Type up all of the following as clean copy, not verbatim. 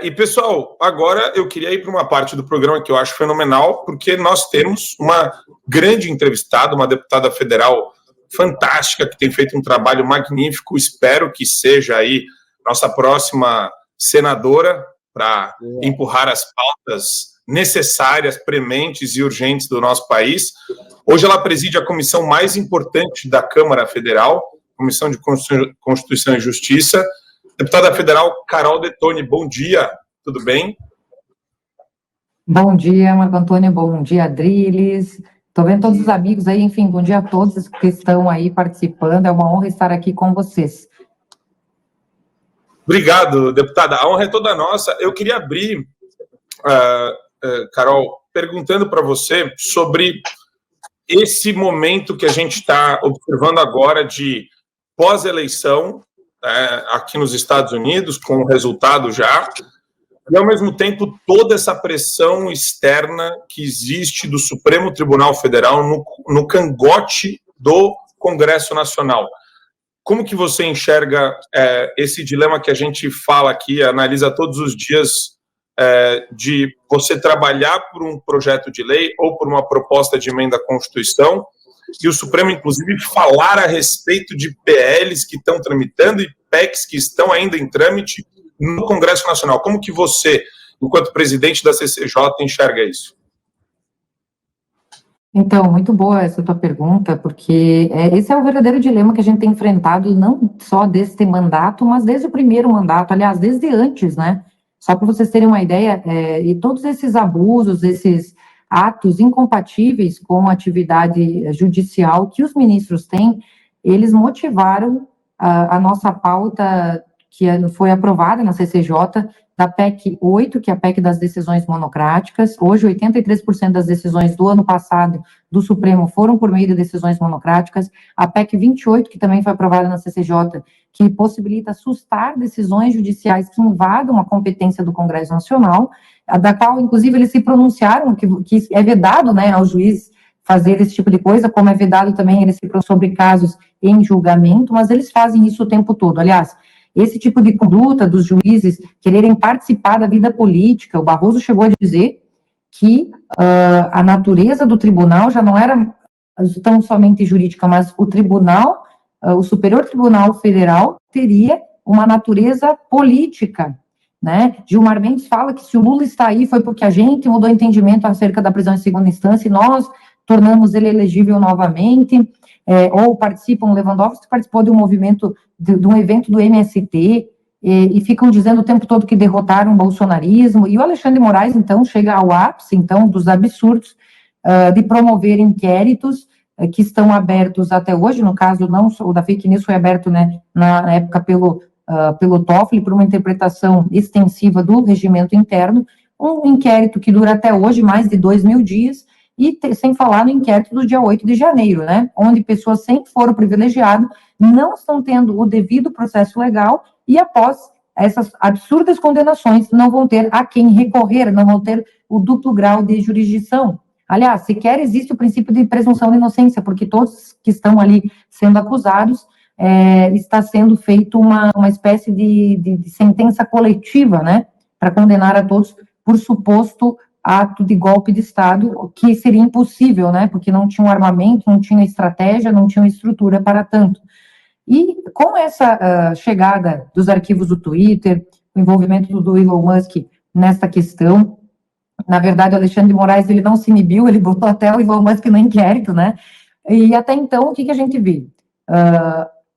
E, pessoal, agora eu queria ir para uma parte do programa que eu acho fenomenal, porque nós temos uma grande entrevistada, uma deputada federal fantástica, que tem feito um trabalho magnífico. Espero que seja aí nossa próxima senadora para empurrar as pautas necessárias, prementes e urgentes do nosso país. Hoje ela preside a comissão mais importante da Câmara Federal, Comissão de Constituição e Justiça. Deputada federal Carol Detoni, bom dia, tudo bem? Bom dia, Marco Antônio, bom dia, Adriles. Estou vendo todos os amigos aí, enfim, bom dia a todos que estão aí participando, é uma honra estar aqui com vocês. Obrigado, deputada, a honra é toda nossa. Eu queria abrir, Carol, perguntando para você sobre esse momento que a gente está observando agora de pós-eleição, aqui nos Estados Unidos, com o resultado já, e, ao mesmo tempo, toda essa pressão externa que existe do Supremo Tribunal Federal no cangote do Congresso Nacional. Como que você enxerga esse dilema que a gente fala aqui, analisa todos os dias, de você trabalhar por um projeto de lei ou por uma proposta de emenda à Constituição, e o Supremo, inclusive, falar a respeito de PLs que estão tramitando e PECs que estão ainda em trâmite no Congresso Nacional? Como que você, enquanto presidente da CCJ, enxerga isso? Então, muito boa essa tua pergunta, porque esse é o verdadeiro dilema que a gente tem enfrentado, não só deste mandato, mas desde o primeiro mandato, aliás, desde antes, né? Só para vocês terem uma ideia, e todos esses abusos, esses atos incompatíveis com a atividade judicial que os ministros têm, eles motivaram a nossa pauta, que foi aprovada na CCJ, da PEC 8, que é a PEC das decisões monocráticas. Hoje, 83% das decisões do ano passado do Supremo foram por meio de decisões monocráticas. A PEC 28, que também foi aprovada na CCJ, que possibilita sustar decisões judiciais que invadam a competência do Congresso Nacional, da qual, inclusive, eles se pronunciaram que é vedado, né, ao juiz fazer esse tipo de coisa, como é vedado também eles se pronunciam sobre casos em julgamento, mas eles fazem isso o tempo todo. Aliás, esse tipo de conduta dos juízes quererem participar da vida política, o Barroso chegou a dizer que a natureza do tribunal já não era tão somente jurídica, mas o tribunal, o Superior Tribunal Federal, teria uma natureza política, né? Gilmar Mendes fala que se o Lula está aí foi porque a gente mudou o entendimento acerca da prisão em segunda instância e nós tornamos ele elegível novamente, ou participam, Lewandowski participou de um movimento, de um evento do MST, e ficam dizendo o tempo todo que derrotaram o bolsonarismo, e o Alexandre de Moraes, então, chega ao ápice, então, dos absurdos, de promover inquéritos que estão abertos até hoje, no caso, não, o da fake news foi aberto, né, na época pelo Toffoli, por uma interpretação extensiva do regimento interno, um inquérito que dura até hoje mais de 2.000 dias, e sem falar no inquérito do dia 8 de janeiro, né, onde pessoas sem foro privilegiado não estão tendo o devido processo legal e após essas absurdas condenações não vão ter a quem recorrer, não vão ter o duplo grau de jurisdição. Aliás, sequer existe o princípio de presunção de inocência, porque todos que estão ali sendo acusados, está sendo feito uma espécie de sentença coletiva, né, para condenar a todos por suposto ato de golpe de Estado, que seria impossível, né, porque não tinha um armamento, não tinha estratégia, não tinha estrutura para tanto. E com essa chegada dos arquivos do Twitter, o envolvimento do Elon Musk nesta questão, na verdade, o Alexandre de Moraes, ele não se inibiu, ele botou até o Elon Musk no inquérito, né, e até então, o que a gente vê?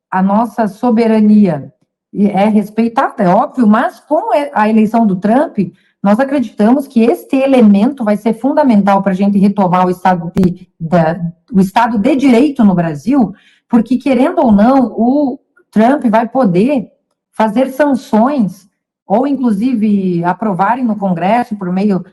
A nossa soberania é respeitada, é óbvio, mas com a eleição do Trump, nós acreditamos que este elemento vai ser fundamental para a gente retomar o Estado de Direito no Brasil, porque, querendo ou não, o Trump vai poder fazer sanções, ou inclusive aprovarem no Congresso, por meio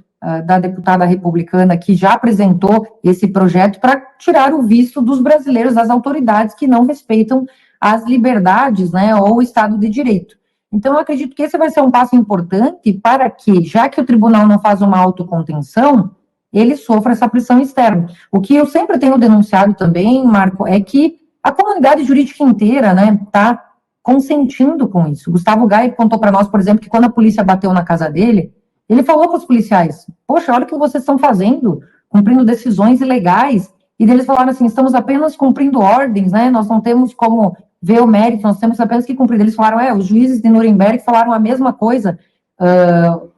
da deputada republicana que já apresentou esse projeto, para tirar o visto dos brasileiros, das autoridades que não respeitam as liberdades, né, ou o Estado de Direito. Então, eu acredito que esse vai ser um passo importante para que, já que o tribunal não faz uma autocontenção, ele sofra essa pressão externa. O que eu sempre tenho denunciado também, Marco, é que a comunidade jurídica inteira, né, está consentindo com isso. Gustavo Gai contou para nós, por exemplo, que quando a polícia bateu na casa dele, ele falou para os policiais, poxa, olha o que vocês estão fazendo, cumprindo decisões ilegais, e eles falaram assim, estamos apenas cumprindo ordens, né, nós não temos como ver o mérito, nós temos apenas que cumprir. Eles falaram, os juízes de Nuremberg falaram a mesma coisa,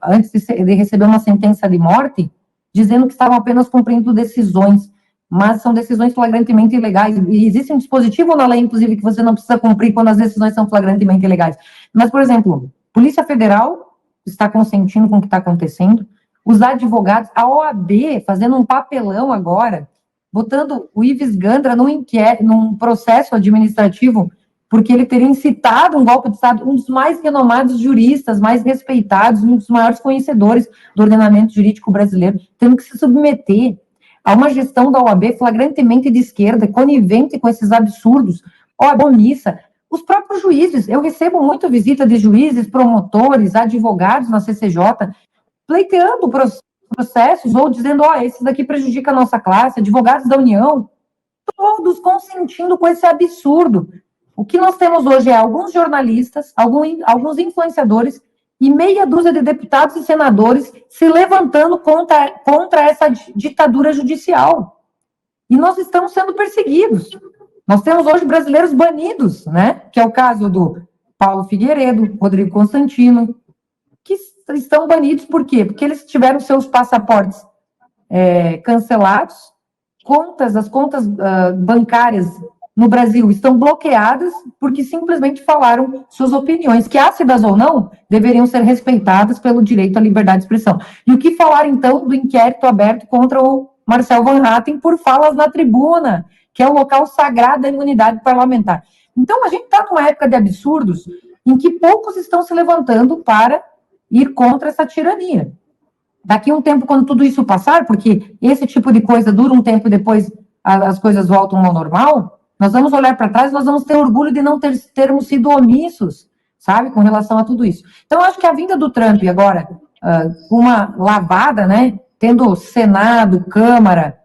antes de receber uma sentença de morte, dizendo que estavam apenas cumprindo decisões, mas são decisões flagrantemente ilegais, e existe um dispositivo na lei, inclusive, que você não precisa cumprir quando as decisões são flagrantemente ilegais. Mas, por exemplo, Polícia Federal está consentindo com o que está acontecendo, os advogados, a OAB fazendo um papelão agora, botando o Ives Gandra num processo administrativo, porque ele teria incitado um golpe de Estado, um dos mais renomados juristas, mais respeitados, um dos maiores conhecedores do ordenamento jurídico brasileiro, tendo que se submeter a uma gestão da OAB flagrantemente de esquerda, conivente com esses absurdos, omissa. Os próprios juízes, eu recebo muita visita de juízes, promotores, advogados na CCJ, pleiteando processos ou dizendo, esse daqui prejudica a nossa classe, advogados da União, todos consentindo com esse absurdo. O que nós temos hoje é alguns jornalistas, alguns influenciadores e meia dúzia de deputados e senadores se levantando contra essa ditadura judicial. E nós estamos sendo perseguidos. Nós temos hoje brasileiros banidos, né? Que é o caso do Paulo Figueiredo, Rodrigo Constantino, que estão banidos por quê? Porque eles tiveram seus passaportes cancelados, as contas bancárias no Brasil estão bloqueadas porque simplesmente falaram suas opiniões, que ácidas ou não, deveriam ser respeitadas pelo direito à liberdade de expressão. E o que falar, então, do inquérito aberto contra o Marcel Van Hatten por falas na tribuna, que é o local sagrado da imunidade parlamentar. Então, a gente está numa época de absurdos em que poucos estão se levantando para ir contra essa tirania. Daqui a um tempo, quando tudo isso passar, porque esse tipo de coisa dura um tempo e depois as coisas voltam ao normal, nós vamos olhar para trás, nós vamos ter orgulho de não termos sido omissos, sabe, com relação a tudo isso. Então, eu acho que a vinda do Trump agora, uma lavada, né, tendo Senado, Câmara,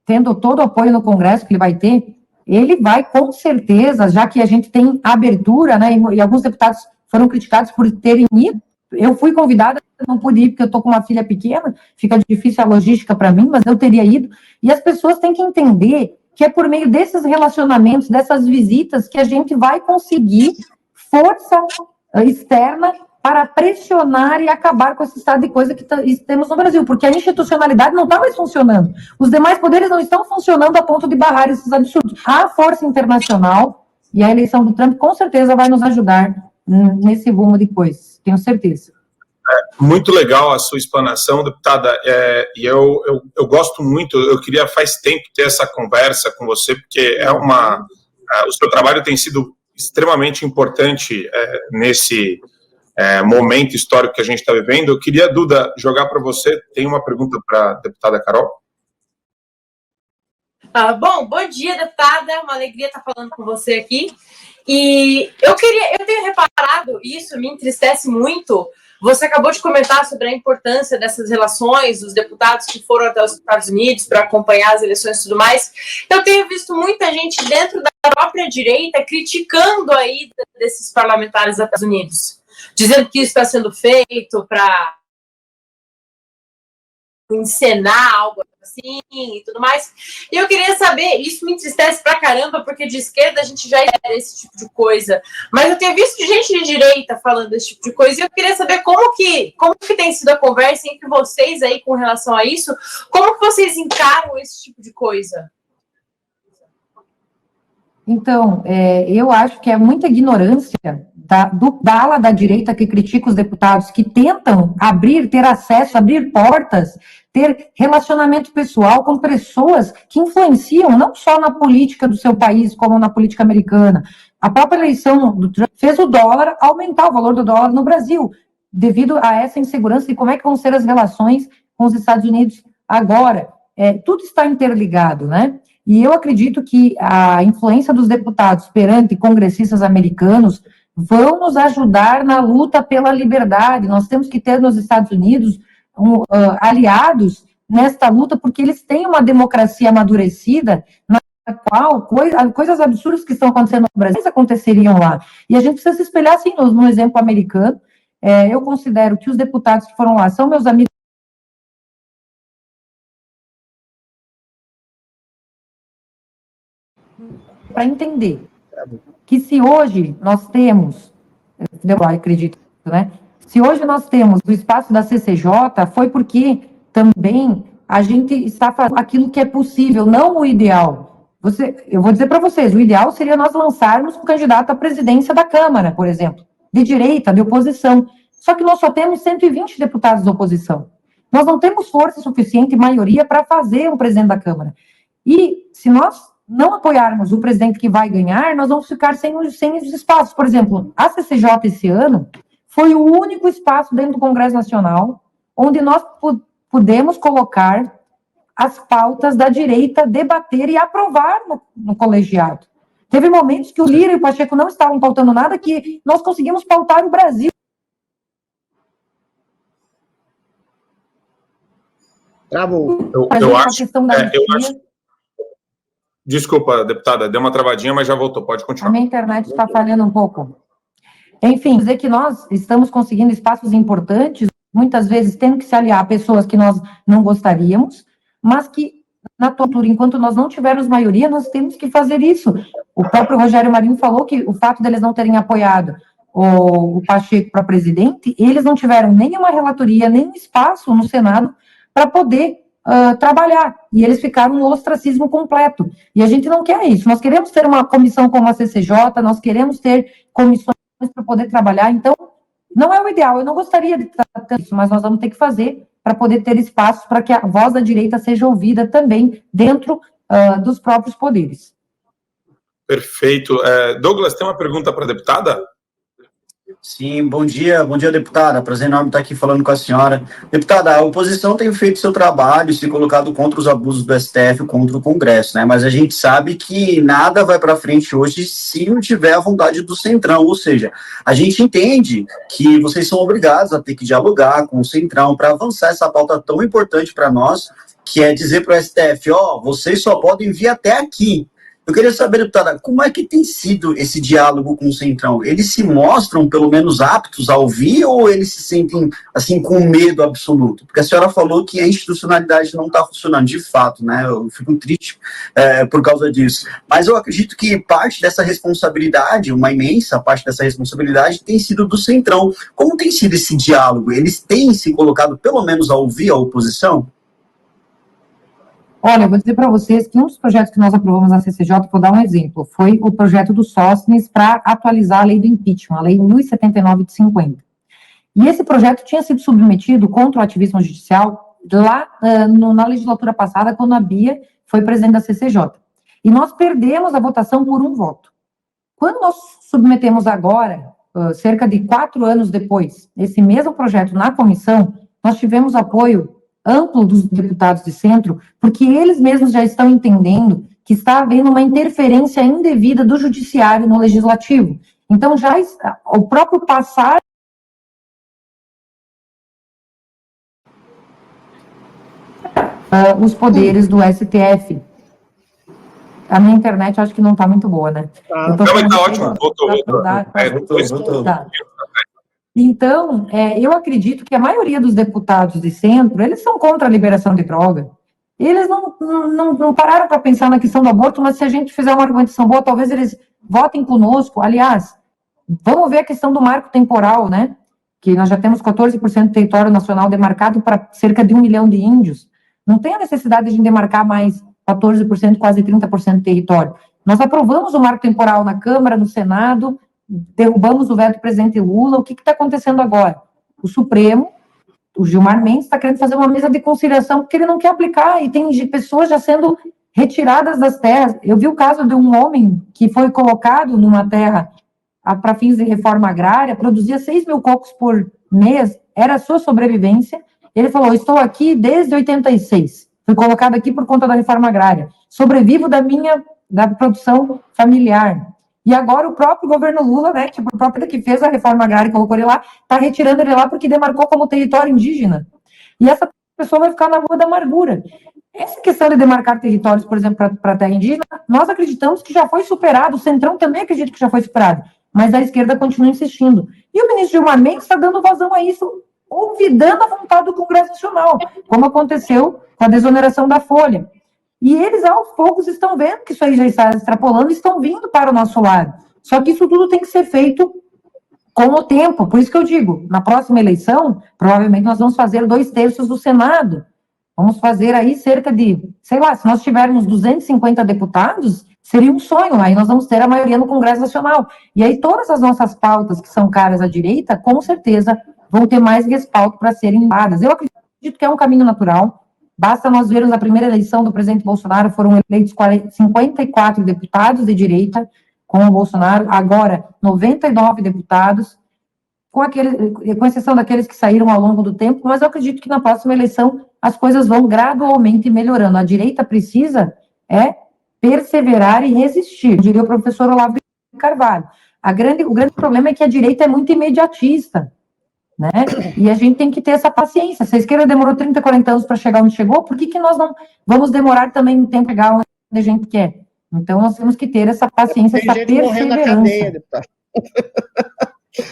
tendo todo o apoio no Congresso que ele vai com certeza, já que a gente tem abertura, né, e alguns deputados foram criticados por terem ido, eu fui convidada, não pude ir porque eu estou com uma filha pequena, fica difícil a logística para mim, mas eu teria ido, e as pessoas têm que entender que é por meio desses relacionamentos, dessas visitas, que a gente vai conseguir força externa para pressionar e acabar com esse estado de coisa que temos no Brasil, porque a institucionalidade não está mais funcionando. Os demais poderes não estão funcionando a ponto de barrar esses absurdos. A força internacional e a eleição do Trump, com certeza, vai nos ajudar nesse rumo de coisas, tenho certeza. Muito legal a sua explanação, deputada, e eu gosto muito, eu queria faz tempo ter essa conversa com você, porque o seu trabalho tem sido extremamente importante nesse momento histórico que a gente está vivendo. Eu queria, Duda, jogar para você, tem uma pergunta para a deputada Carol? Bom dia, deputada, uma alegria estar falando com você aqui, e eu tenho reparado, isso me entristece muito. Você acabou de comentar sobre a importância dessas relações, dos deputados que foram até os Estados Unidos para acompanhar as eleições e tudo mais. Eu tenho visto muita gente dentro da própria direita criticando a ida desses parlamentares aos Estados Unidos, dizendo que isso está sendo feito para encenar algo assim e tudo mais. E eu queria saber, isso me entristece pra caramba, porque de esquerda a gente já espera esse tipo de coisa, mas eu tenho visto gente de direita falando desse tipo de coisa, e eu queria saber como que tem sido a conversa entre vocês aí com relação a isso, como que vocês encaram esse tipo de coisa? Então, eu acho que é muita ignorância da ala da direita que critica os deputados, que tentam ter acesso, abrir portas, ter relacionamento pessoal com pessoas que influenciam não só na política do seu país, como na política americana. A própria eleição do Trump fez o dólar aumentar, o valor do dólar no Brasil, devido a essa insegurança de como é que vão ser as relações com os Estados Unidos agora. Tudo está interligado, né? E eu acredito que a influência dos deputados perante congressistas americanos vão nos ajudar na luta pela liberdade. Nós temos que ter nos Estados Unidos aliados nesta luta, porque eles têm uma democracia amadurecida, coisas absurdas que estão acontecendo no Brasil aconteceriam lá. E a gente precisa se espelhar, assim, no exemplo americano. Eu considero que os deputados que foram lá são meus amigos para entender que se hoje nós temos, eu acredito, né? Se hoje nós temos o espaço da CCJ, foi porque também a gente está fazendo aquilo que é possível, não o ideal. Eu vou dizer para vocês, o ideal seria nós lançarmos um candidato à presidência da Câmara, por exemplo, de direita, de oposição. Só que nós só temos 120 deputados da oposição. Nós não temos força suficiente, maioria, para fazer um presidente da Câmara. E se nós não apoiarmos o presidente que vai ganhar, nós vamos ficar sem os espaços. Por exemplo, a CCJ esse ano foi o único espaço dentro do Congresso Nacional onde nós pudemos colocar as pautas da direita, debater e aprovar no colegiado. Teve momentos que o Lira e o Pacheco não estavam pautando nada, que nós conseguimos pautar o Brasil. Travou. Eu acho. Desculpa, deputada, deu uma travadinha, mas já voltou. Pode continuar. A minha internet está falhando um pouco. Enfim, dizer que nós estamos conseguindo espaços importantes, muitas vezes tendo que se aliar a pessoas que nós não gostaríamos, mas que, na altura, enquanto nós não tivermos maioria, nós temos que fazer isso. O próprio Rogério Marinho falou que o fato deles não terem apoiado o Pacheco para presidente, eles não tiveram nenhuma relatoria, nem espaço no Senado para poder trabalhar, e eles ficaram no ostracismo completo, e a gente não quer isso. Nós queremos ter uma comissão como a CCJ, nós queremos ter comissões para poder trabalhar. Então, não é o ideal, eu não gostaria de tratar isso, mas nós vamos ter que fazer para poder ter espaço para que a voz da direita seja ouvida também dentro dos próprios poderes. Perfeito. Douglas, tem uma pergunta para a deputada? Sim, bom dia, deputada. Prazer enorme estar aqui falando com a senhora. Deputada, a oposição tem feito seu trabalho, se colocado contra os abusos do STF, contra o Congresso, né? Mas a gente sabe que nada vai para frente hoje se não tiver a vontade do Centrão, ou seja, a gente entende que vocês são obrigados a ter que dialogar com o Centrão para avançar essa pauta tão importante para nós, que é dizer para o STF, vocês só podem vir até aqui. Eu queria saber, deputada, como é que tem sido esse diálogo com o Centrão? Eles se mostram, pelo menos, aptos a ouvir ou eles se sentem, assim, com medo absoluto? Porque a senhora falou que a institucionalidade não está funcionando, de fato, né? Eu fico triste por causa disso. Mas eu acredito que parte dessa responsabilidade, uma imensa parte dessa responsabilidade, tem sido do Centrão. Como tem sido esse diálogo? Eles têm se colocado, pelo menos, a ouvir a oposição? Olha, eu vou dizer para vocês que um dos projetos que nós aprovamos na CCJ, vou dar um exemplo, foi o projeto do Sócines para atualizar a lei do impeachment, a lei 1079 de 50. E esse projeto tinha sido submetido contra o ativismo judicial lá na legislatura passada, quando a Bia foi presidente da CCJ. E nós perdemos a votação por um voto. Quando nós submetemos agora, cerca de 4 anos depois, esse mesmo projeto na comissão, nós tivemos apoio amplo dos deputados de centro, porque eles mesmos já estão entendendo que está havendo uma interferência indevida do judiciário no legislativo. Então, já está, o próprio passar os poderes do STF. A minha internet acho que não está muito boa, né? Não, mas está ótimo. Voltou. Então, eu acredito que a maioria dos deputados de centro, eles são contra a liberação de droga. Eles não pararam para pensar na questão do aborto, mas se a gente fizer uma argumentação boa, talvez eles votem conosco. Aliás, vamos ver a questão do marco temporal, né? Que nós já temos 14% do território nacional demarcado para cerca de 1 milhão de índios. Não tem a necessidade de demarcar mais 14%, quase 30% do território. Nós aprovamos o marco temporal na Câmara, no Senado, derrubamos o veto do presidente Lula. O que está acontecendo agora? O Supremo, o Gilmar Mendes, está querendo fazer uma mesa de conciliação porque ele não quer aplicar, e tem pessoas já sendo retiradas das terras. Eu vi o caso de um homem que foi colocado numa terra para fins de reforma agrária, produzia 6 mil cocos por mês, era a sua sobrevivência. Ele falou, estou aqui desde 86, fui colocado aqui por conta da reforma agrária, sobrevivo da produção familiar. E agora o próprio governo Lula, né, o próprio que fez a reforma agrária e colocou ele lá, está retirando ele lá porque demarcou como território indígena. E essa pessoa vai ficar na rua da amargura. Essa questão de demarcar territórios, por exemplo, para a terra indígena, nós acreditamos que já foi superado, o Centrão também acredita que já foi superado, mas a esquerda continua insistindo. E o ministro Gilmar Mendes está dando vazão a isso, olvidando a vontade do Congresso Nacional, como aconteceu com a desoneração da Folha. E eles, aos poucos, estão vendo que isso aí já está extrapolando e estão vindo para o nosso lado. Só que isso tudo tem que ser feito com o tempo. Por isso que eu digo, na próxima eleição, provavelmente nós vamos fazer 2/3 do Senado. Vamos fazer aí cerca de, sei lá, se nós tivermos 250 deputados, seria um sonho. Aí nós vamos ter a maioria no Congresso Nacional. E aí todas as nossas pautas que são caras à direita, com certeza, vão ter mais respaldo para serem dadas. Eu acredito que é um caminho natural. Basta nós vermos na primeira eleição do presidente Bolsonaro, foram eleitos 54 deputados de direita com o Bolsonaro, agora 99 deputados, com exceção daqueles que saíram ao longo do tempo, mas eu acredito que na próxima eleição as coisas vão gradualmente melhorando. A direita precisa perseverar e resistir, diria o professor Olavo de Carvalho. O grande problema é que a direita é muito imediatista, né? E a gente tem que ter essa paciência. Se a esquerda demorou 30, 40 anos para chegar onde chegou, por que nós não vamos demorar também um tempo para chegar onde a gente quer? Então, nós temos que ter essa paciência, essa perseverança. Na cadeia, deputado.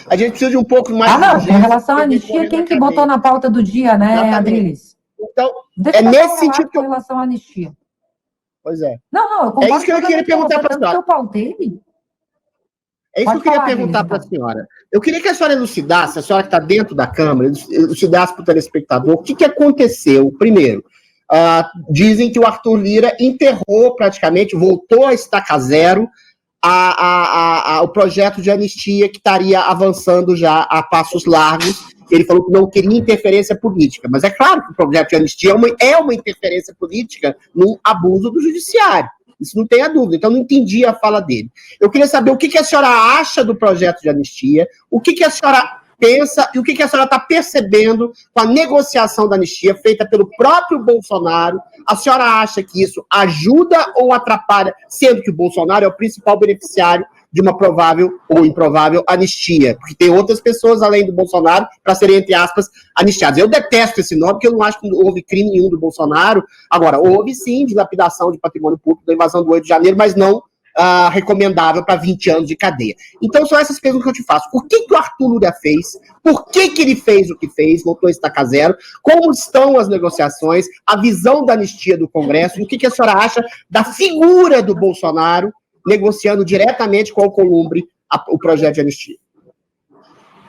A gente precisa de um pouco mais... Com relação à anistia, quem que botou na pauta do dia, né, Adriles? Então, é nesse sentido que com relação à anistia. Pois é. Não, eu concordo. É isso que eu queria perguntar para a senhora. Eu pautei. É isso que eu queria perguntar para a senhora. Eu queria que a senhora elucidasse, a senhora que está dentro da Câmara, elucidasse para o telespectador o que aconteceu. Primeiro, dizem que o Arthur Lira enterrou praticamente, voltou a estaca zero o projeto de anistia que estaria avançando já a passos largos. Ele falou que não queria interferência política, mas é claro que o projeto de anistia é uma interferência política no abuso do judiciário. Isso não tem a dúvida. Então, não entendi a fala dele. Eu queria saber o que a senhora acha do projeto de anistia, o que a senhora pensa e o que a senhora está percebendo com a negociação da anistia feita pelo próprio Bolsonaro. A senhora acha que isso ajuda ou atrapalha, sendo que o Bolsonaro é o principal beneficiário de uma provável ou improvável anistia? Porque tem outras pessoas, além do Bolsonaro, para serem, entre aspas, anistiadas. Eu detesto esse nome, porque eu não acho que houve crime nenhum do Bolsonaro. Agora, houve sim dilapidação de patrimônio público da invasão do 8 de janeiro, mas não recomendável para 20 anos de cadeia. Então, são essas perguntas que eu te faço. O que o Arthur Lira fez? Por que ele fez o que fez? Voltou a estaca zero? Como estão as negociações? A visão da anistia do Congresso? E o que a senhora acha da figura do Bolsonaro negociando diretamente com o Alcolumbre o projeto de anistia?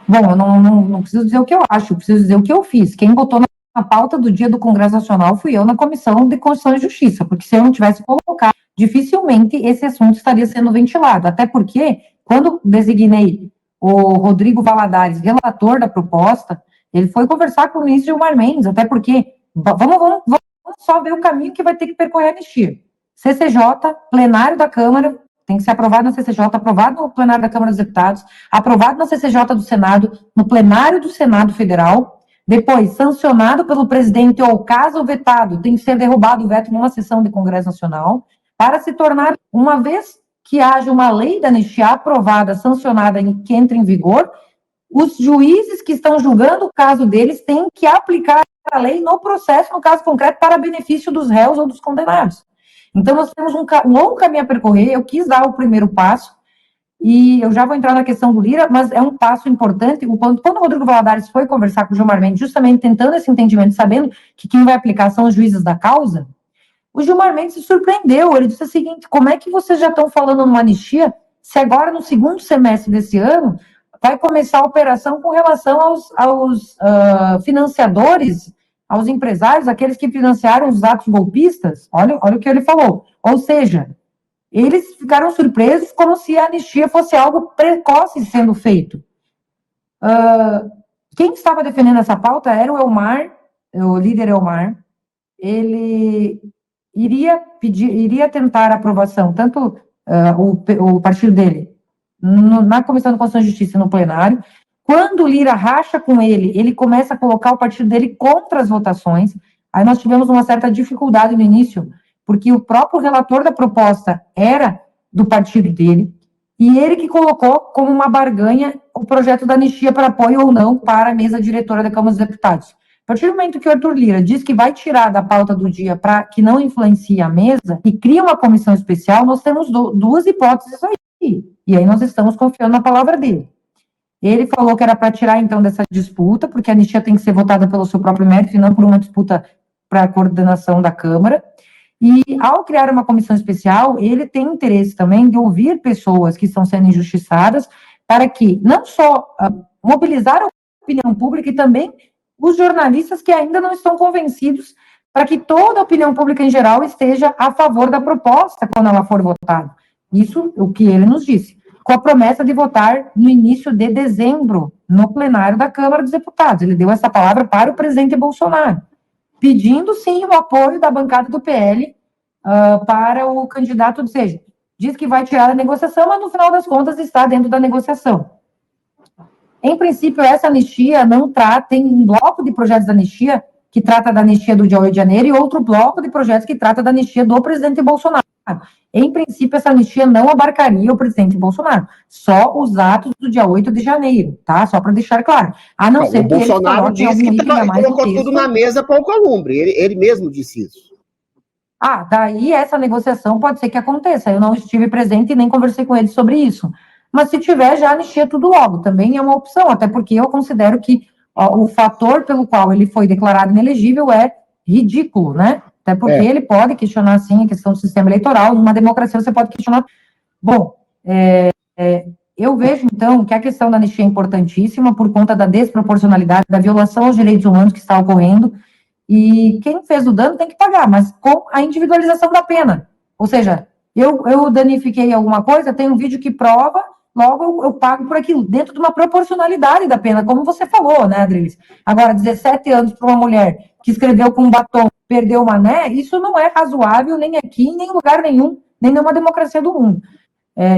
Bom, eu não preciso dizer o que eu acho, eu preciso dizer o que eu fiz. Quem botou na pauta do dia do Congresso Nacional fui eu na Comissão de Constituição e Justiça, porque se eu não tivesse colocado, dificilmente esse assunto estaria sendo ventilado. Até porque, quando designei o Rodrigo Valadares, relator da proposta, ele foi conversar com o ministro Gilmar Mendes, até porque, vamos só ver o caminho que vai ter que percorrer a anistia. CCJ, plenário da Câmara, tem que ser aprovado na CCJ, aprovado no plenário da Câmara dos Deputados, aprovado na CCJ do Senado, no plenário do Senado Federal, depois sancionado pelo presidente ou, caso vetado, tem que ser derrubado o veto numa sessão de Congresso Nacional, para se tornar, uma vez que haja uma lei da anistia aprovada, sancionada, que entre em vigor, os juízes que estão julgando o caso deles têm que aplicar a lei no processo, no caso concreto, para benefício dos réus ou dos condenados. Então, nós temos um longo caminho a percorrer. Eu quis dar o primeiro passo, e eu já vou entrar na questão do Lira, mas é um passo importante. Quando o Rodrigo Valadares foi conversar com o Gilmar Mendes, justamente tentando esse entendimento, sabendo que quem vai aplicar são os juízes da causa, o Gilmar Mendes se surpreendeu. Ele disse o seguinte: como é que vocês já estão falando numa anistia, se agora, no segundo semestre desse ano, vai começar a operação com relação aos financiadores, aos empresários, aqueles que financiaram os atos golpistas? Olha o que ele falou. Ou seja, eles ficaram surpresos como se a anistia fosse algo precoce sendo feito. Quem estava defendendo essa pauta era o Elmar, o líder Elmar. Ele iria tentar a aprovação, tanto o partido dele, na Comissão de Constituição e Justiça, no plenário. Quando o Lira racha com ele começa a colocar o partido dele contra as votações. Aí nós tivemos uma certa dificuldade no início, porque o próprio relator da proposta era do partido dele, e ele que colocou como uma barganha o projeto da anistia para apoio ou não para a mesa diretora da Câmara dos Deputados. A partir do momento que o Arthur Lira diz que vai tirar da pauta do dia para que não influencie a mesa e cria uma comissão especial, nós temos duas hipóteses aí. E aí nós estamos confiando na palavra dele. Ele falou que era para tirar, então, dessa disputa, porque a anistia tem que ser votada pelo seu próprio mérito e não por uma disputa para a coordenação da Câmara. E, ao criar uma comissão especial, ele tem interesse também de ouvir pessoas que estão sendo injustiçadas para que, não só mobilizar a opinião pública e também os jornalistas que ainda não estão convencidos, para que toda a opinião pública em geral esteja a favor da proposta quando ela for votada. Isso é o que ele nos disse, com a promessa de votar no início de dezembro, no plenário da Câmara dos Deputados. Ele deu essa palavra para o presidente Bolsonaro, pedindo, sim, o apoio da bancada do PL para o candidato, ou seja, diz que vai tirar da negociação, mas no final das contas está dentro da negociação. Em princípio, essa anistia não trata, tem um bloco de projetos de anistia que trata da anistia do dia 8 de janeiro e outro bloco de projetos que trata da anistia do presidente Bolsonaro. Em princípio, essa anistia não abarcaria o presidente Bolsonaro, só os atos do dia 8 de janeiro, tá? Só para deixar claro. A não ser que o Bolsonaro disse que colocou tudo na mesa para o Alcolumbre, ele mesmo disse isso. Daí essa negociação pode ser que aconteça. Eu não estive presente e nem conversei com ele sobre isso. Mas se tiver, já anistia tudo logo. Também é uma opção, até porque eu considero que o fator pelo qual ele foi declarado inelegível é ridículo, né? Até porque ele pode questionar, sim, a questão do sistema eleitoral. Numa democracia você pode questionar. Bom, eu vejo, então, que a questão da anistia é importantíssima por conta da desproporcionalidade, da violação aos direitos humanos que está ocorrendo. E quem fez o dano tem que pagar, mas com a individualização da pena. Ou seja, eu danifiquei alguma coisa, tem um vídeo que prova, logo eu pago por aquilo, dentro de uma proporcionalidade da pena, como você falou, né, Adriles? Agora, 17 anos para uma mulher que escreveu com um batom, perdeu o mané, isso não é razoável nem aqui, nem em lugar nenhum, nem numa democracia do mundo.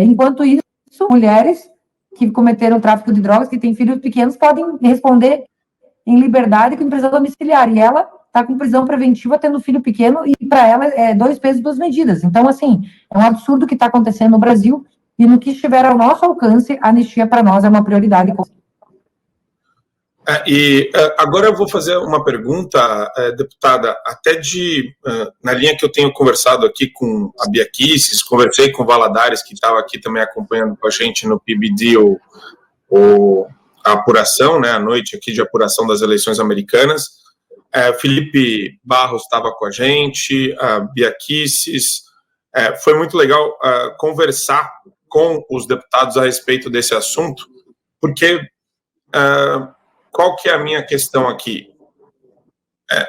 Enquanto isso, mulheres que cometeram tráfico de drogas, que têm filhos pequenos, podem responder em liberdade com prisão domiciliar, e ela está com prisão preventiva tendo filho pequeno, e para ela é 2 pesos, 2 medidas. Então, assim, é um absurdo o que está acontecendo no Brasil, e no que estiver ao nosso alcance, a anistia para nós é uma prioridade. Agora eu vou fazer uma pergunta, deputada, até na linha que eu tenho conversado aqui com a Bia Kicis, conversei com o Valadares, que estava aqui também acompanhando com a gente no PBD, a apuração, né, a noite aqui de apuração das eleições americanas. Felipe Barros estava com a gente, a Bia Kicis. Foi muito legal conversar com os deputados a respeito desse assunto, porque qual que é a minha questão aqui?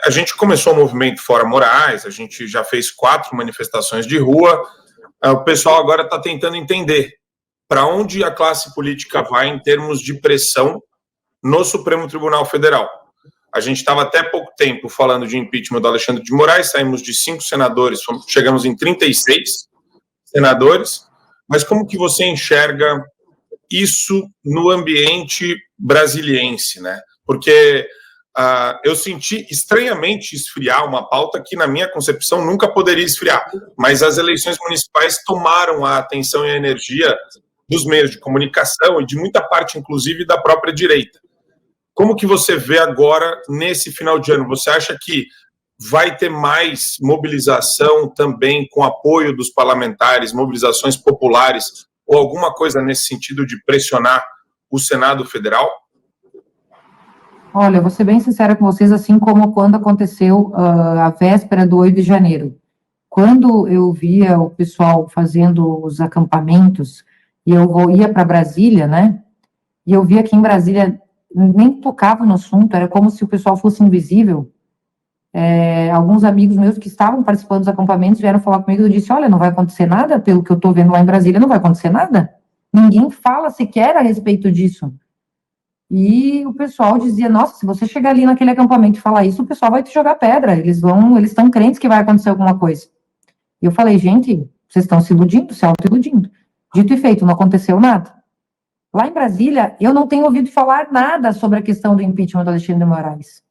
A gente começou o movimento Fora Moraes, a gente já fez 4 manifestações de rua, o pessoal agora está tentando entender para onde a classe política vai em termos de pressão no Supremo Tribunal Federal. A gente estava até pouco tempo falando de impeachment do Alexandre de Moraes, saímos de 5 senadores, chegamos em 36 senadores, mas como que você enxerga isso no ambiente brasiliense, né? Porque eu senti estranhamente esfriar uma pauta que, na minha concepção, nunca poderia esfriar, mas as eleições municipais tomaram a atenção e a energia dos meios de comunicação e de muita parte, inclusive, da própria direita. Como que você vê agora, nesse final de ano? Você acha que vai ter mais mobilização também com apoio dos parlamentares, mobilizações populares, ou alguma coisa nesse sentido de pressionar o Senado Federal? Olha, eu vou ser bem sincera com vocês, assim como quando aconteceu a véspera do 8 de janeiro. Quando eu via o pessoal fazendo os acampamentos, e eu ia para Brasília, né, e eu via que em Brasília nem tocava no assunto, era como se o pessoal fosse invisível. Alguns amigos meus que estavam participando dos acampamentos vieram falar comigo, eu disse, olha, não vai acontecer nada, pelo que eu estou vendo lá em Brasília, não vai acontecer nada. Ninguém fala sequer a respeito disso. E o pessoal dizia, nossa, se você chegar ali naquele acampamento e falar isso, o pessoal vai te jogar pedra, eles estão crentes que vai acontecer alguma coisa. E eu falei, gente, vocês estão se iludindo, se auto-iludindo. Dito e feito, não aconteceu nada. Lá em Brasília, eu não tenho ouvido falar nada sobre a questão do impeachment do Alexandre de Moraes.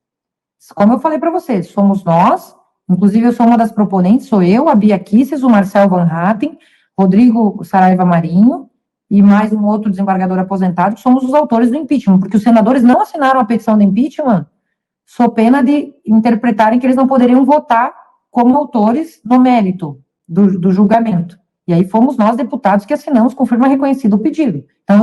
Como eu falei para vocês, somos nós, inclusive eu sou uma das proponentes, sou eu, a Bia Kicis, o Marcel Van Hatten, Rodrigo Saraiva Marinho e mais um outro desembargador aposentado, que somos os autores do impeachment, porque os senadores não assinaram a petição do impeachment sob pena de interpretarem que eles não poderiam votar como autores no mérito do julgamento. E aí fomos nós, deputados, que assinamos com firma reconhecida o pedido. Então,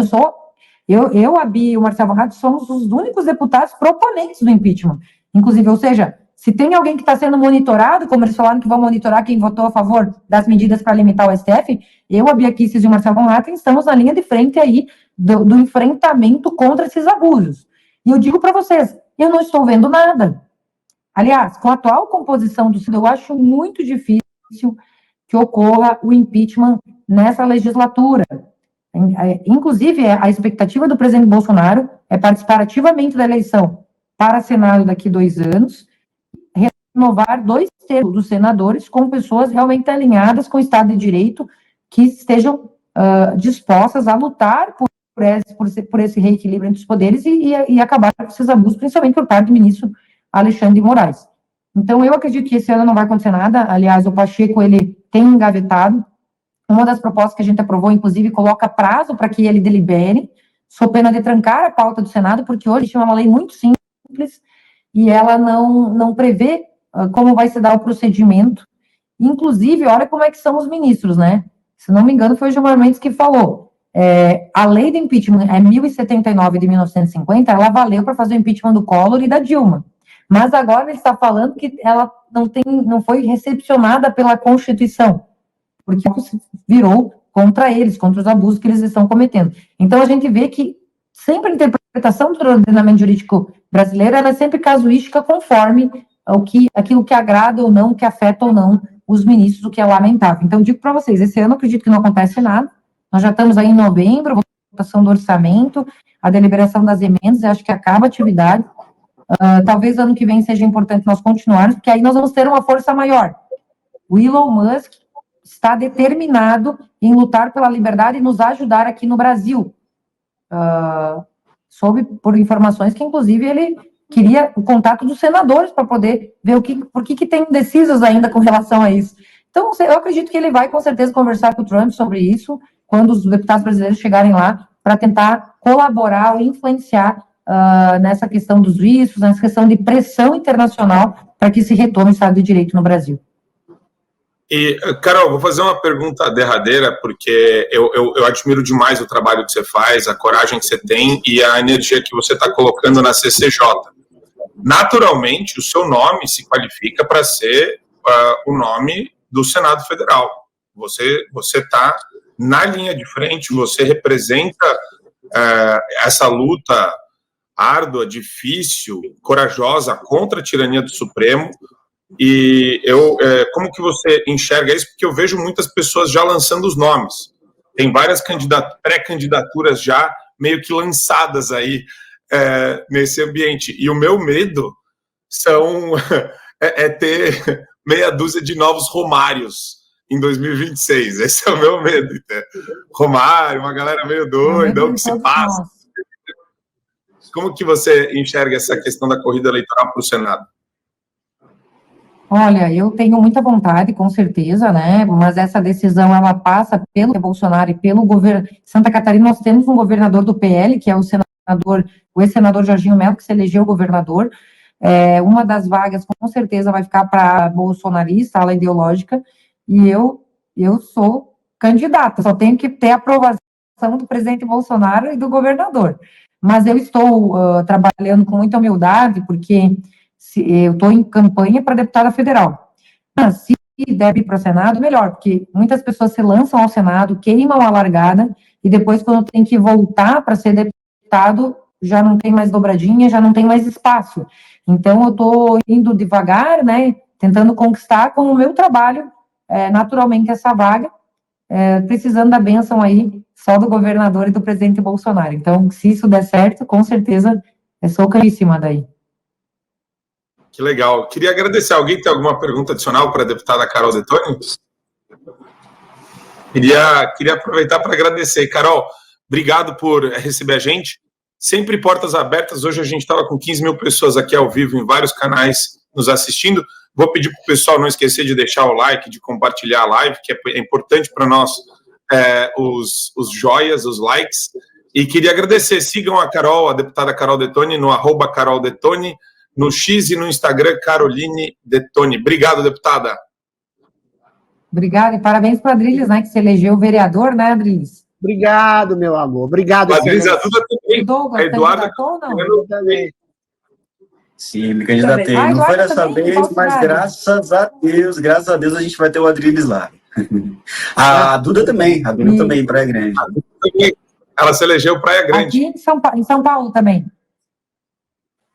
a Bia e o Marcelo Van Hatten somos os únicos deputados proponentes do impeachment. Inclusive, ou seja, se tem alguém que está sendo monitorado, como eles falaram que vão monitorar quem votou a favor das medidas para limitar o STF, eu, a Bia Kicis e o Marcelo Van Hatten estamos na linha de frente aí do enfrentamento contra esses abusos. E eu digo para vocês, eu não estou vendo nada. Aliás, com a atual composição do Senado, eu acho muito difícil que ocorra o impeachment nessa legislatura. Inclusive, a expectativa do presidente Bolsonaro é participar ativamente da eleição para Senado daqui a 2 anos, renovar 2/3 dos senadores com pessoas realmente alinhadas com o Estado de Direito, que estejam dispostas a lutar por esse reequilíbrio entre os poderes e acabar com esses abusos, principalmente por parte do ministro Alexandre de Moraes. Então, eu acredito que esse ano não vai acontecer nada. Aliás, o Pacheco, ele tem engavetado. Uma das propostas que a gente aprovou, inclusive, coloca prazo para que ele delibere, sob pena de trancar a pauta do Senado, porque hoje é uma lei muito simples e ela não prevê como vai se dar o procedimento. Inclusive, olha como é que são os ministros, né? Se não me engano, foi o Gilmar Mendes que falou. A lei do impeachment é 1079 de 1950, ela valeu para fazer o impeachment do Collor e da Dilma. Mas agora ele está falando que ela não foi recepcionada pela Constituição, porque virou contra eles, contra os abusos que eles estão cometendo. Então, a gente vê que sempre a interpretação do ordenamento jurídico brasileiro ela é sempre casuística conforme aquilo que agrada ou não, que afeta ou não os ministros, o que é lamentável. Então, digo para vocês, esse ano eu acredito que não acontece nada, nós já estamos aí em novembro, votação do orçamento, a deliberação das emendas, eu acho que acaba a atividade. Talvez ano que vem seja importante nós continuarmos, porque aí nós vamos ter uma força maior. O Elon Musk está determinado em lutar pela liberdade e nos ajudar aqui no Brasil. Soube por informações que, inclusive, ele queria o contato dos senadores para poder ver por que tem indecisos ainda com relação a isso. Então, eu acredito que ele vai, com certeza, conversar com o Trump sobre isso, quando os deputados brasileiros chegarem lá, para tentar colaborar ou influenciar nessa questão dos vistos, nessa questão de pressão internacional para que se retome o Estado de Direito no Brasil. E, Carol, vou fazer uma pergunta derradeira, porque eu admiro demais o trabalho que você faz, a coragem que você tem e a energia que você está colocando na CCJ. Naturalmente, o seu nome se qualifica para ser o nome do Senado Federal. Você está na linha de frente, você representa essa luta árdua, difícil, corajosa contra a tirania do Supremo. E como que você enxerga isso? Porque eu vejo muitas pessoas já lançando os nomes. Tem várias pré-candidaturas já meio que lançadas aí nesse ambiente. E o meu medo é ter meia dúzia de novos Romários em 2026. Esse é o meu medo. Romário, uma galera meio doida, o que se passa. Como que você enxerga essa questão da corrida eleitoral para o Senado? Olha, eu tenho muita vontade, com certeza, né, mas essa decisão, ela passa pelo Bolsonaro e pelo governo. Santa Catarina, nós temos um governador do PL, que é o ex-senador Jorginho Melo, que se elegeu governador. Uma das vagas, com certeza, vai ficar para bolsonarista, ala ideológica, e eu sou candidata, só tenho que ter a aprovação do presidente Bolsonaro e do governador. Mas eu estou trabalhando com muita humildade, porque eu estou em campanha para deputada federal. Mas se deve ir para o Senado, melhor, porque muitas pessoas se lançam ao Senado, queimam a largada, e depois, quando tem que voltar para ser deputado, já não tem mais dobradinha, já não tem mais espaço. Então, eu estou indo devagar, né, tentando conquistar com o meu trabalho, naturalmente, essa vaga, precisando da bênção aí, só do governador e do presidente Bolsonaro. Então, se isso der certo, com certeza, eu sou caríssima daí. Que legal. Queria agradecer. Alguém tem alguma pergunta adicional para a deputada Carol Detoni? Queria aproveitar para agradecer. Carol, obrigado por receber a gente. Sempre portas abertas. Hoje a gente estava com 15 mil pessoas aqui ao vivo em vários canais nos assistindo. Vou pedir para o pessoal não esquecer de deixar o like, de compartilhar a live, que é importante para nós, os joias, os likes. E queria agradecer. Sigam a Carol, a deputada Carol Detoni, no @CarolDetoni, no X e no Instagram, Caroline Detoni. Obrigado, deputada. Obrigada, e parabéns para o Adriles, né, que se elegeu vereador, né, Adriles? Obrigado, meu amor. Obrigado. O Adriles e a Duda também. Douglas, A Eduarda também. Sim, me candidatei. Ah, Não foi Eduarda dessa também, vez, qual mas cidade? graças a Deus a gente vai ter o Adriles lá. A Duda também, Praia Grande. Ela se elegeu Praia Grande. Aqui em São Paulo também.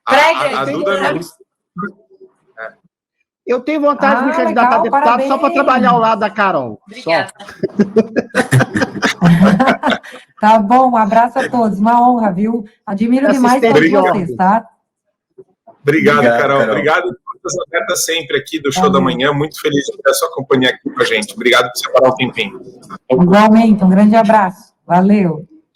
A Duda... Eu tenho vontade de me candidatar a legal, deputado parabéns. só para trabalhar ao lado da Carol. Obrigada. Tá bom, um abraço a todos, uma honra, viu? Admiro demais todos vocês, tá? Obrigado, Carol. Obrigado por essas abertas sempre aqui do Show da Manhã. Muito feliz de ter a sua companhia aqui com a gente. Obrigado por separar o tempinho. Igualmente, um grande abraço. Valeu.